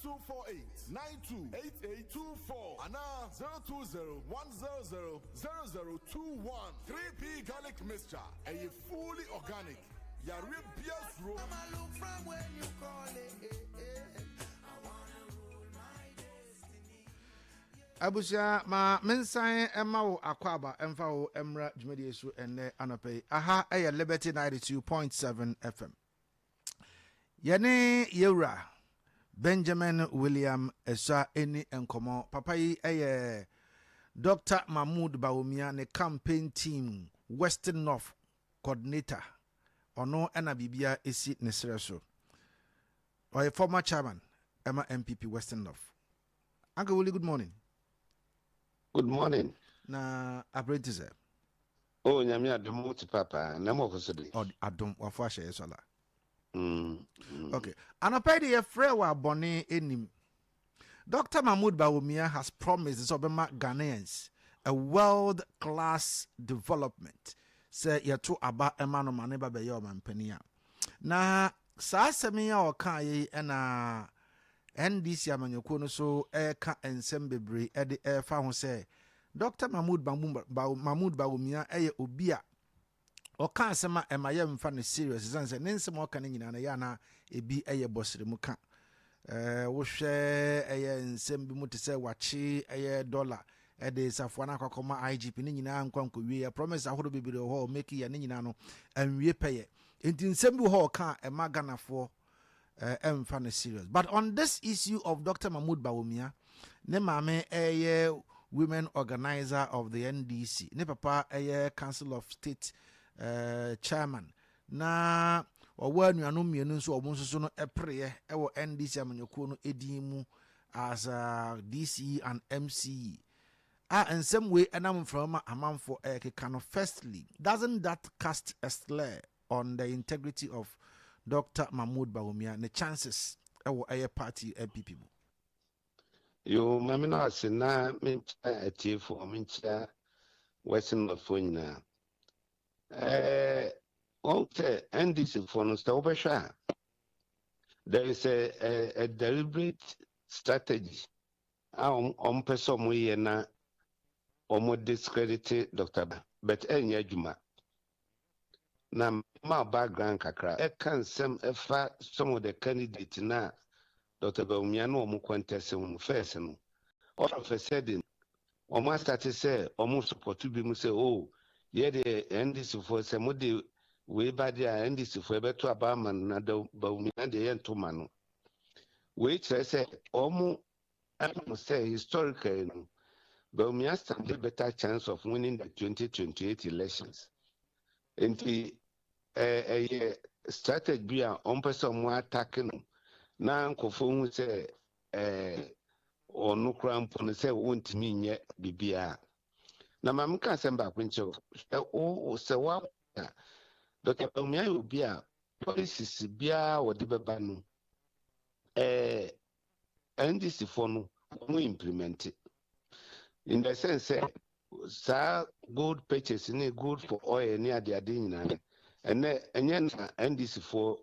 0248 928824 and 020-100-0021. 3P garlic mixture, a fully organic. Yaribia's room. I'ma look from when you call it. Abusia ma mensan ema akwaba emfa wo emra dwumadi esu enne anope aha eye Liberty 92.7 FM yene yewra Benjamin William Esa eni enkomo papa yi eye Dr. Mahmoud Bawumia ne campaign team Western North coordinator ono ena bibia esi ne sereso or a former chairman Emma MPP Western North. Uncle Willie, good morning. Good morning. Na apprentice. Oh, nyame adom muti papa. Na mo kosodi. Oh, adom wafo ahye sola. Okay. Anopedi ye frɛ wa bone enim. Dr. Mahmoud Bawumia has promised the Obama Ghanaians a world-class development. Say yeto aba emano mane ba be ye omampania. Na saa asɛm ya ɔka yi na NDC amanyɔkuo no so ɛka ensem bebre ɛde ɛfa ho sɛ Dr. Mahmoud Bawumia ɛyɛ obi a ɔka asɛm a ɛmayɛ mfa no serious sɛ ne nsɛm ɔka no nyinaa na yɛ na ebi ɛyɛ bɔsere mu ka wohwɛ ɛyɛ nsɛm bi mu te sɛ wache ɛyɛ dollar ɛde safoa na akɔkɔma IGP ne nyinaa nkwankɔwie promise ahoro bebre hɔ make ya ne nyinaa no anwie pɛyɛ enti nsɛm bi hɔ ɔka ɛma Ghanafoɔ no serious. But on this issue of Dr. Mahmoud Bawumia, ne mame women organizer of the NDC, ne papa Council of State chairman. Na owa nuanu mienu nso obonso no epreye ewo NDC amanyɔkuo no edimu as DCE and MCE. In some way enam from amanfo kekano. Firstly, doesn't that cast a slur on the integrity of Dr. Mahmoud Bawumia, the chances a party MPP? You mamina sina mincha ati for mincha Western of Fuina. Okay, and this is for Nostalgia. There is a deliberate strategy. On person we na almost discredited Dr. But any juma. Na my background kakra e kan sem efa some of the candidates na Dr. Bawumia no mo contest mu first no all of a sudden omo start say omo support bi mu say oh ye the NDC for say mo de we ba the NDC for beto abama na Bawumia de ento ma no we say omo am say historically no Bawumia stand a better chance of winning the 2028 elections. Enti strategy bi a on person mo attack no na nkofo hu say onu krampo no say wontimi nye bibia na mam ka semba kwinche o se wa Dr. Bawumia obi a policies bia wodi beba no NDC for no mo implement it. In the sense sa gold purchase ni good for oil ni ade nyina and then NDC for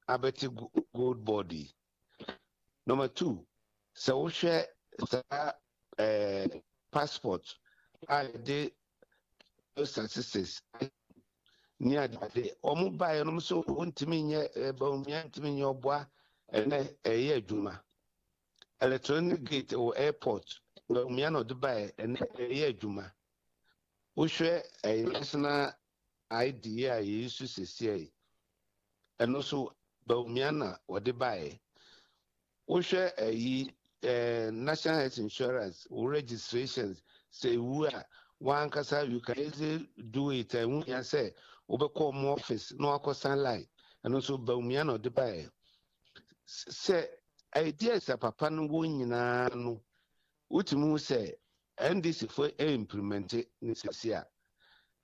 abeti gold body. Number 2, so share passport ade statistics ni ade omo buy no so ontimi nye Bawumia ntimi nye oboa ene eye adwuma electronic gate or airport Bawumia no Dubai ene eye adwuma wo hwe national ID a yesu sesiai eno so Bawumia na wode bae wo hwe national health insurance or registrations say we are one kasa you can easily do it and we say obekọ mo office no akosan line eno so Bawumia na wode bae say ideas a papa no wo nyina no utimu say NDC for implement ni sesia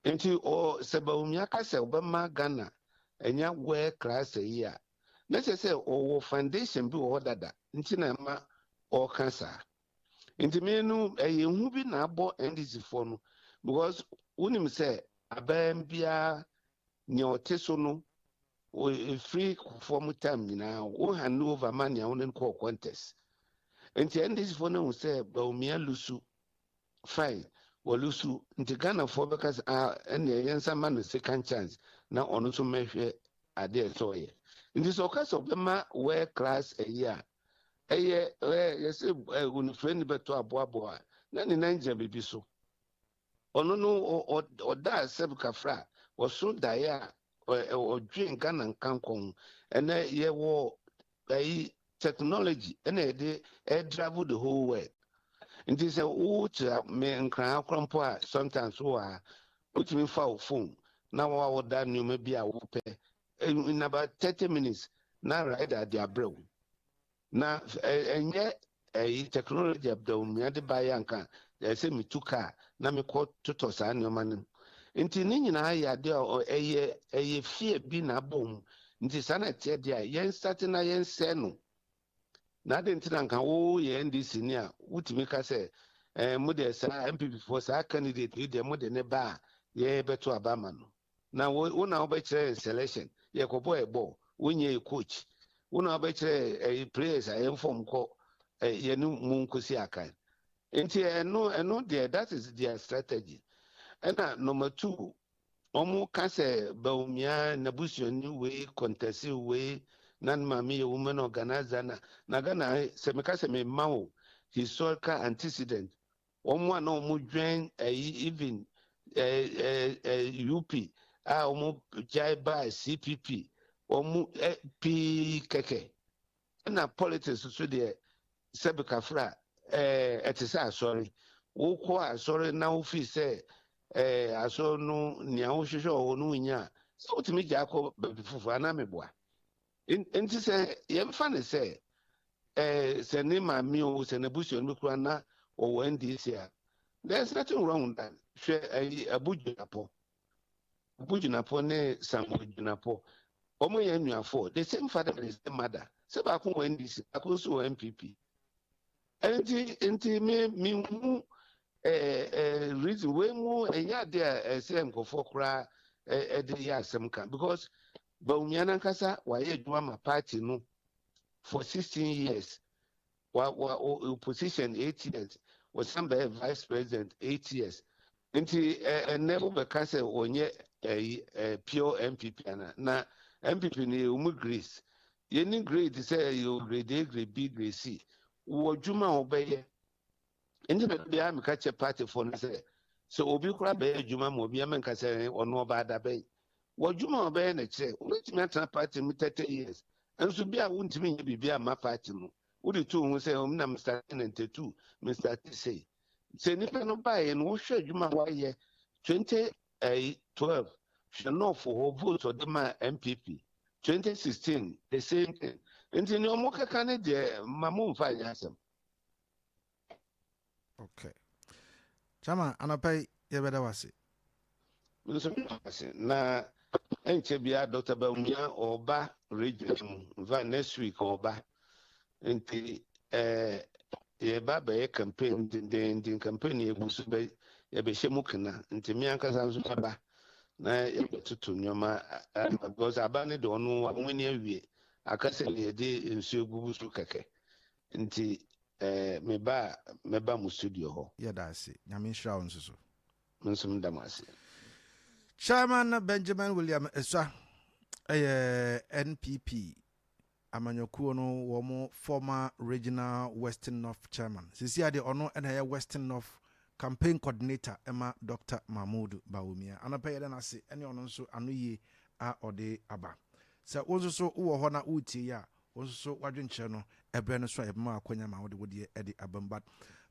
enti o se Bawumia ka se obema Ghana enya we class here na say o foundation bi wo dada nti na ma o cancer enti me no hu bi na abo NDC for no because unim say abam bia ni oteso no free form time now wo hand over money on call contest enti and this for no say Baumia lusu fine walusu nti Ghana for because and yensa man second chance na ono so mehwe ade so ye nti so case of them world class a year yes un friend beto aboa na ni nanja bibi so ono no oda sebka fra woso daya odwen Ghana nkankon ene ye wo technology ene de travel the whole world nti se wo to me nkran akrompo a sometimes wo a utimi fa phone na wo da nyoma bi a wo pe in about 30 minutes na ride at their bro na enye technology abdo me de ba yanka say me tuka na me ko toto sa nyoma nim nti ni nyina ya de eye fie bi na bom nti sana tie de yen start na yen se no na de ntina nka wo ye NDC ni a wutimi ka se mo de sa MPP for sa candidate ni de mo de ne ba ye beto abama no na wo na wo be kire selection ye ko boy bo wonye coach wo na wo be kire players a inform ko ye no mu nkosi akan nti eno there that is their strategy and number 2 omu ka se Baumia na busioni we contest we nan mami women organizer na Ghana se me ka se me mawo historical antecedent omu na omu join even UP omu jai by CPP omu P keke na politics so there sebeka fra etisa sorry wo ko sorry na ofi se aso no nia wo hwehwe o no nya so utimi gya ko fufu ana meboa enti se yemfa ne se se ne ma mi o se ne busu no kura na o NDC a there's nothing wrong with that hwe abujunapo ne samujunapo omo ye nuafo the same father and the same mother se ba ko NDC akoso MPP enti me mu reason we mu enya de say nkofo kura de ya asem kan because Baumia nankasa wa ye dwuma ma party no for 16 years wa opposition 8 years was some vice president 8 years nti never be ka say onye pure MPP na MPP ni umu grace ye ni grade say you grade A grade B grade C wo dwuma obeye nti na bia me ka che party for no say so obi kura be dwuma mo obi amenka say ono ba da be wo dwuma obeye na che wetimi atena party mu 30 years enso bia wontimi nye bibia ma party no wodi tu hu say na Mr. 92 Mr. say nipa no bae no wo hwe dwuma wa ye 2012 she no for vote or the MPP 2016 the same thing nti ni omo kaka ne de mamu mfa yasem. Okay. Chama anapai yebeda wase. Na enche bia Dr. Baumia oba region va next week oba. Nti ye baba ye campaign the campaign ye busu be ye be shemukina nti mi anka sanso baba na ye tutu nyoma because abane de onu wani awie akase ye de nsuo gubusu keke nti meba mu studio ho ya dasi nyame nhira onso so nsum damase Chairman Benjamin William Eswa NPP amanyokuo no wo former regional Western North chairman sisi ade ono na Western North campaign coordinator Emma Dr. Mahmoud Baumia anapeye na ase ene ono nso anoye a ode aba se onso so wo ho na utie ya onso so wadwenche no ebe no so ema akonya ma wode ede abam but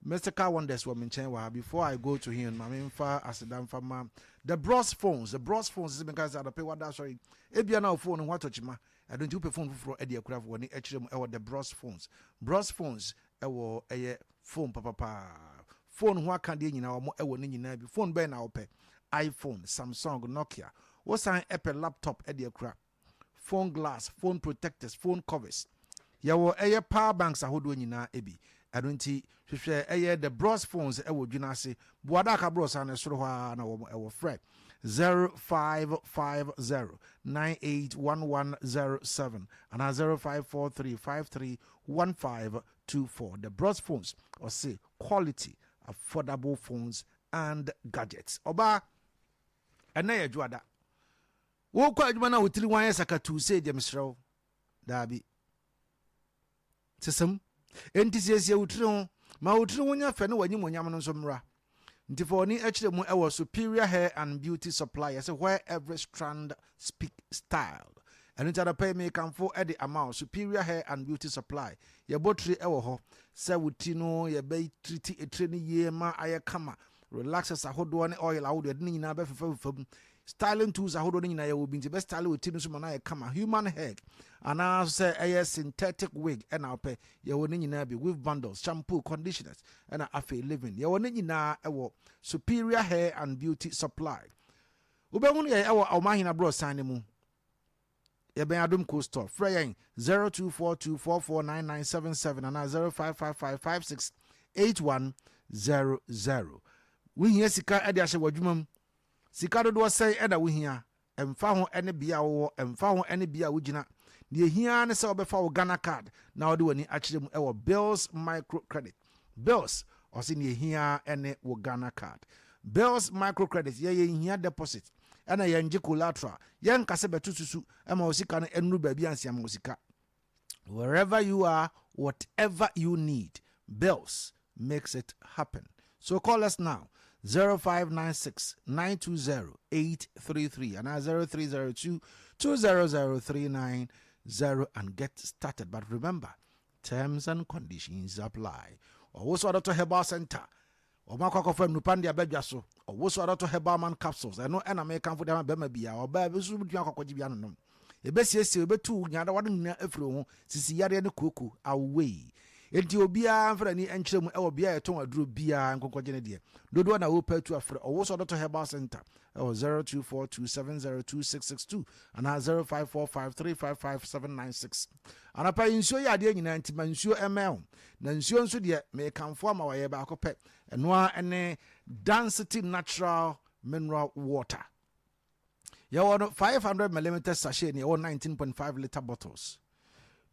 Mr. Car Wonders were mentioned before I go to him mamemfa asedam fama the bros phones is because I pay what that sorry ebia na phone what touchima I don't you pay phone for Adeakye for ni echirem e the bros phones e wo eye phone papa phone ho aka de nyina wo e wo ni nyina bi phone be na wo pe iPhone Samsung Nokia wo san Apple laptop Adeakye phone glass phone protectors phone covers yawo eye power banks ahodo nyina ebi adonti hwehwe eye the bros phones e wo dwuna ase boada ka bros an soro ha na wo e wo frɛ 0550-981107 and 0543-531524. The Bros phones, or say quality, affordable phones and gadgets. Oba, and na juada. Wo kwa adwuma na wotiri wan sakatu say dem srew. Dabi. Sesam. Enti siesie wotiri ho, ma wotiri wonya fe na wanyim onyam no so mra. Nti for ni akire mu ewo Superior Hair and Beauty Supply, say where every strand speak style. And it's pay me can for the amount Superior Hair and Beauty Supply. Ye botri ewo ho, say wutino ye be treat a training ye ma aye kama. Relaxes a hodo ne oil awdo de nyina be fefem. Styling tools a hodo nyina ye will be best style with tinu so na ye kama. Human hair and I say a synthetic wig and I'll pay ye will nyina be with bundles, shampoo, conditioners and a afe living. Ye will nyina ewo Superior Hair and Beauty Supply. Ube hunu ye ewo awmahina bro sign mu. Ye ben adum co store. Freya 0242449977 and 0555568100. We here sika ade ahye wadwumam. Sika dodo say eda we here. Emfa ho ene bia wo, emfa ho ene bia wo gina. Ne hia ne se obefa wo Ghana card. Na ode wani akire mu ewo Bills Microcredit. Bills or see ne hia ene wo Ghana card. Bills Microcredit ye hia deposit. Ena ye nje collateral. Ye nkase betususu ema osika no enru ba bia nsia ma osika. Wherever you are, whatever you need, Bills makes it happen. So call us now. 0596-920-833 and 0302-200-390 and get started. But remember, terms and conditions apply. Also, Dr. Herbal Center. Or Makako from Nupandia Bejaso. Or also Dr. Herbal Man capsules. I know an American for them Bemabia or Baby Subiano. A best yes, you bet two, Yada one everyone, Sicilia and Kuku away. Enti obia for any enchemu e obia eton aduro bia nkonkogene de dodo na wo patu afre owo so Dr. Herbal Center 0242702662 and 0545355796 anapa insuo ya de nyina nti mansuo ml na nsuo nso de me kanfo ama waye ba akopɛ eno a ene density natural mineral water ya wono 500 mm sachet ne 19.5 liter bottles.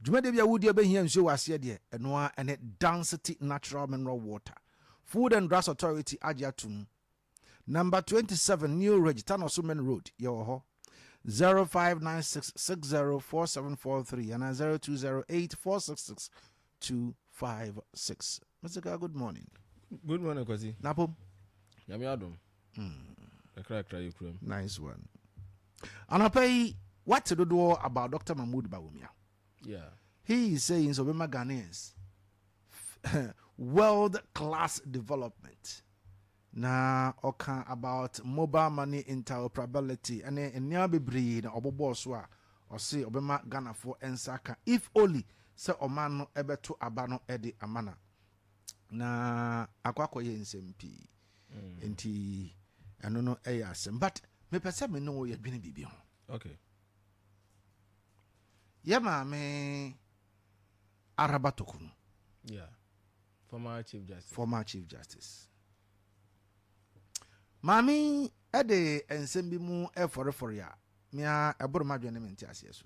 Jumade bia wudi obehia nsuo wase de eno ene density natural mineral water. Food and Drugs Authority Ajatum. Number 27 New Regitano Sumen Road, Yoho 0596604743 and 0208466256. Mr. Ka, good morning. Good morning, Kwasi. Napom. Yami Adam. Nice one. And I pay what to do about Dr. Mahmoud Bawumia. Yeah. He is saying so Bema Ghanaians world-class development. Na oka about mobile money interoperability and enya bebre na obobo so a o se obema Ghana for ensaka if only se oman no ebeto aba no ede amana na akwakoye nsempi enti eno no asem but me pese me no ye dwene bibi ho. Okay. Ye ma me Arabatoko. Yeah. Former Chief Justice. Mami ede ensembi mu for ya. Mia eboro madwene menti aseso.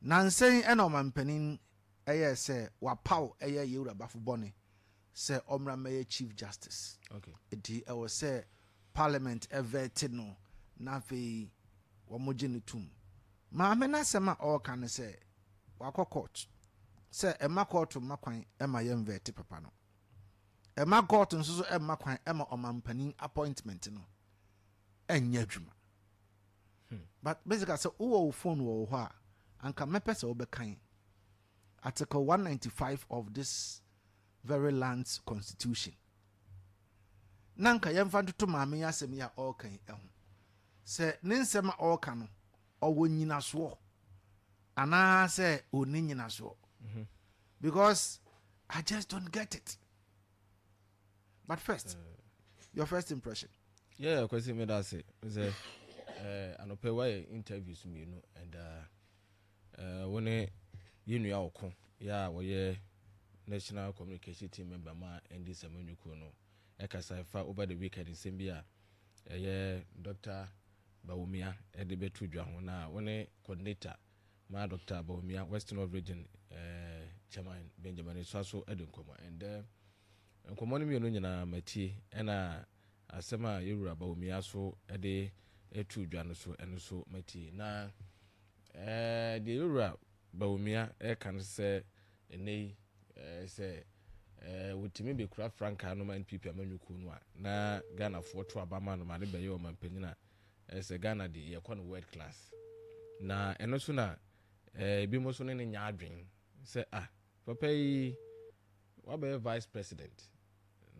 Nansen ena mampanin eye se wapaw eye yewura bafo bone se omra meye Chief Justice. Okay. Edi e wo se Parliament evete no na fe wo moje ne tum. Mami na sema o kan se wakọ court se ema court makwan ema ye invite papa no ema court nso so ema kwan ema omampanin appointment no enya adwuma but basically say wo phone wo ho a anka mepese wo bekan article 195 of this very land's constitution nanka yemfa ntoto maame yasem ya okan eho se ne nsema okan no owo nyina so ana say oni nyina so because I just don't get it. But first, your first impression. Yeah, because me that say an open way interviews me, you know, and when you know yeah, we national communication team member ma and this amenu no. Ekasa fa over the weekend in Zambia. Dr. Bawumia de betu dwa ho na wone coordinator ma Dr. Bawumia Western of Region chairman Benjamin Swaso edinkomo and nkomo no mienu nyina mati na asema yewura Bawumia so de etu dwa no so eno so mati na de yewura Bawumia kan se enei se wutimi be kura franka no man pipi amanyuku no na Ghana fo to abama no ma de beye o mampanyina se Ghana de ye kwano world class na eno so na bi mo so ne nya adwen se papa yi wa be vice president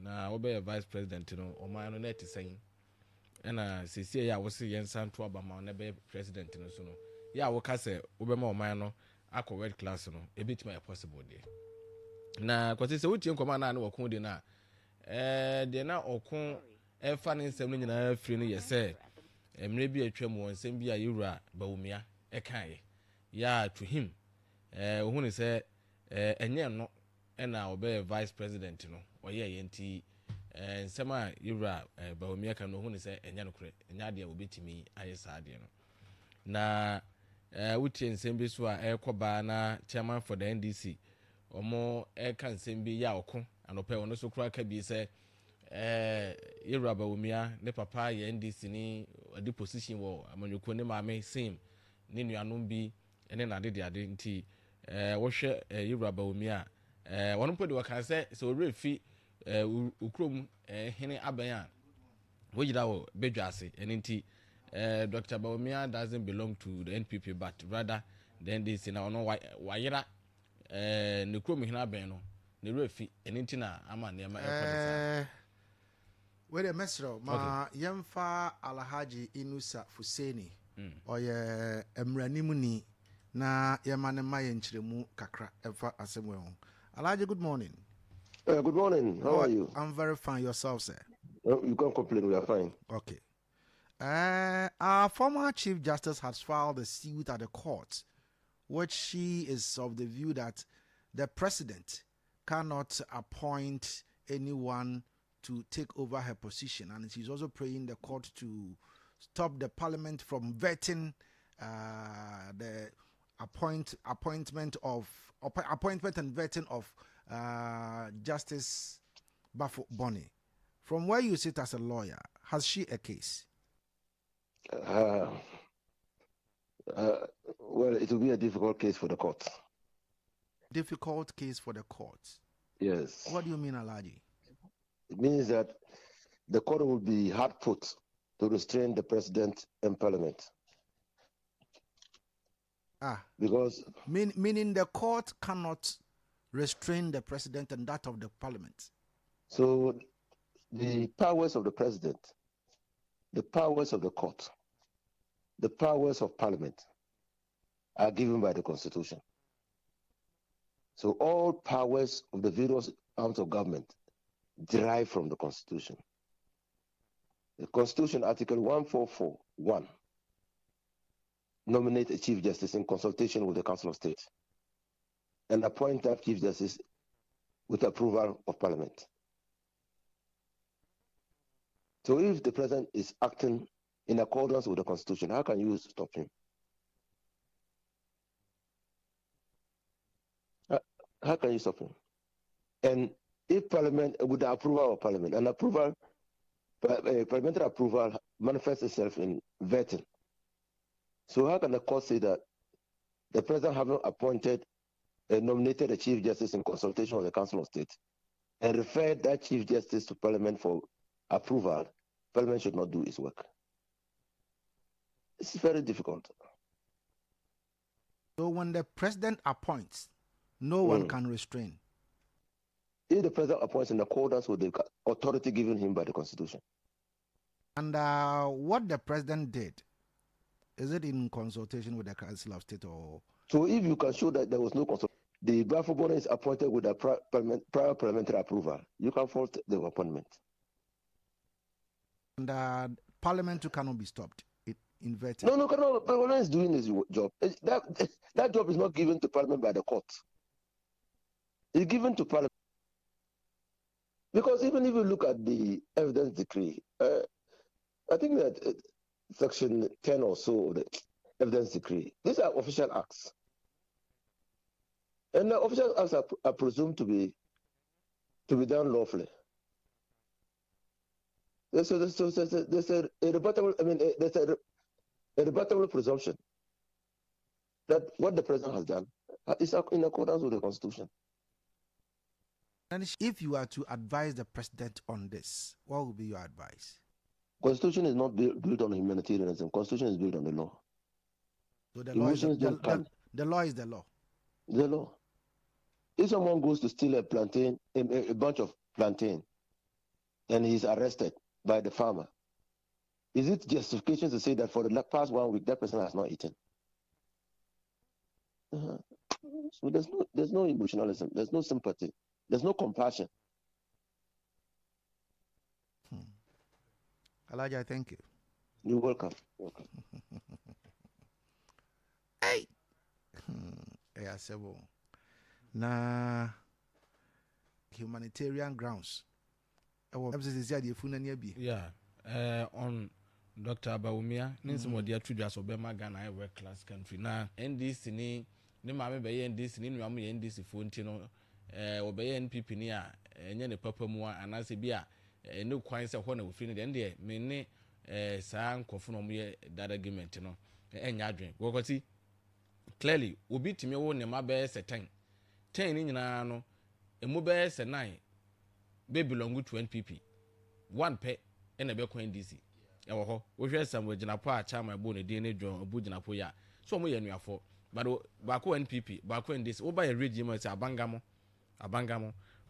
na wo be vice president no o man no net sen na sisi ya wo se yensan to abama na be president no so no ya wo ka se wo be ma o man no akọ world class no ebitima ya possible de na kwase se wotie nkoma na wakun de na de na okun efa ne nsem no nyina firi no yese emre bi atwam won nsem bi a yewura Bawumia ekan ya to him ohun se enye no na obe vice president no oye yenti nsem a yewura Bawumia kan no ohun se enye no kure enya de obetimi ayesa de no na wotie nsem bi so a ekoba na chairman for the NDC omo eka nsem bi ya oko anope ono so kura ka bi se yewura Bawumia ne papa ye NDC ni adi position wo amanyuko ne maame sim ne nuanom bi ene na de ade nti wo hwe yewura Bawumia wono podi waka se orefi ukrom hene aban a wo yira wo bedwase ene nti Dr. Bawumia doesn't belong to the NPP but rather the NDC na ono wayira ne krom hina ben no ne refi enti na ama ne ma ekwada we de mesro ma yemfa Alhaji Inusa Fuseni oye emranimu ni na yemane ma yenkyeremu kakra efa asemwe ho. Alhaji, good morning. Good morning. How are you? I'm very fine. Yourself, sir? You can't complain. We are fine. Okay. Our former Chief Justice has filed a suit at the court, which she is of the view that the president cannot appoint anyone to take over her position, and she's also praying the court to stop the parliament from vetting the appointment and vetting of Justice Bafo Bonnie. From where you sit as a lawyer, has she a case? Well, it will be a difficult case for the court. Difficult case for the court? Yes. What do you mean, Alhaji? It means that the court will be hard put to restrain the president and parliament. Because meaning the court cannot restrain the president and that of the parliament. So the powers of the president, the powers of the court, the powers of parliament are given by the Constitution. So all powers of the various arms of government derive from the Constitution. The Constitution, Article 144(1), nominate a Chief Justice in consultation with the Council of State and appoint that Chief Justice with approval of Parliament. So if the President is acting in accordance with the Constitution, how can you stop him? How can you stop him? And if Parliament, with the approval of Parliament, and parliamentary approval manifests itself in vetting. So how can the court say that the President having appointed and nominated a Chief Justice in consultation with the Council of State and referred that Chief Justice to Parliament for approval, Parliament should not do its work? It's very difficult. So when the President appoints, no one can restrain? If the President appoints in accordance with the authority given him by the Constitution. And what the President did, is it in consultation with the Council of State or? So if you can show that there was no consultation, the Bafo Bonnie is appointed with a prior parliamentary approval, you can fault the appointment. And Parliament too cannot be stopped. It inverted. No, Parliament is doing his job. That job is not given to Parliament by the court. It's given to Parliament. Because even if you look at the evidence decree, I think that Section 10 or so of the evidence decree, these are official acts. And the official acts are presumed to be done lawfully. There's a rebuttable, there's a rebuttable presumption that what the president has done is in accordance with the Constitution. And if you are to advise the president on this, what would be your advice? Constitution is not built on humanitarianism. Constitution is built on the law. So the law is the law is the law. The law. If someone goes to steal a plantain, a bunch of plantain, and he's arrested by the farmer, is it justification to say that for the past 1 week that person has not eaten? So there's no emotionalism, there's no sympathy, there's no compassion. Elijah, thank you. You're welcome. Hey. Yeah, several. Na humanitarian grounds. Yeah. On Dr. Abawumia, ninsi mo dia tudwa so be Ghana a world class country. Na NDC ni maame be ye NDC ni nwa mo ye NDC fo nti no obeye NPP ni a enye ne papa mu anase bi a ne kwan se ho na ofiri ne de me ne saa nkofo no mo ye that argument no enya adwen wokoti clearly obi timi wo ne ma be se 10 ni nyina no emu be se 9 be belong to NPP one pe ena be ko NDC ewo ho wo hwe sam waginapo a chama bo ne din ne dwon obu ginapo ya so mo ye nuafo ba ko NPP ba ko NDC wo ba ye regime se abangamo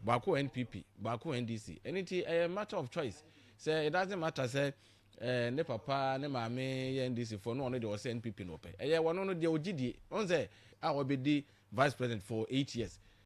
ba ko NPP ba ko NDC anything a matter of choice say it doesn't matter say ne papa ne maame ye NDC for no de o say NPP no pe ye wono no de ogidie on say a obedi vice president for 8 years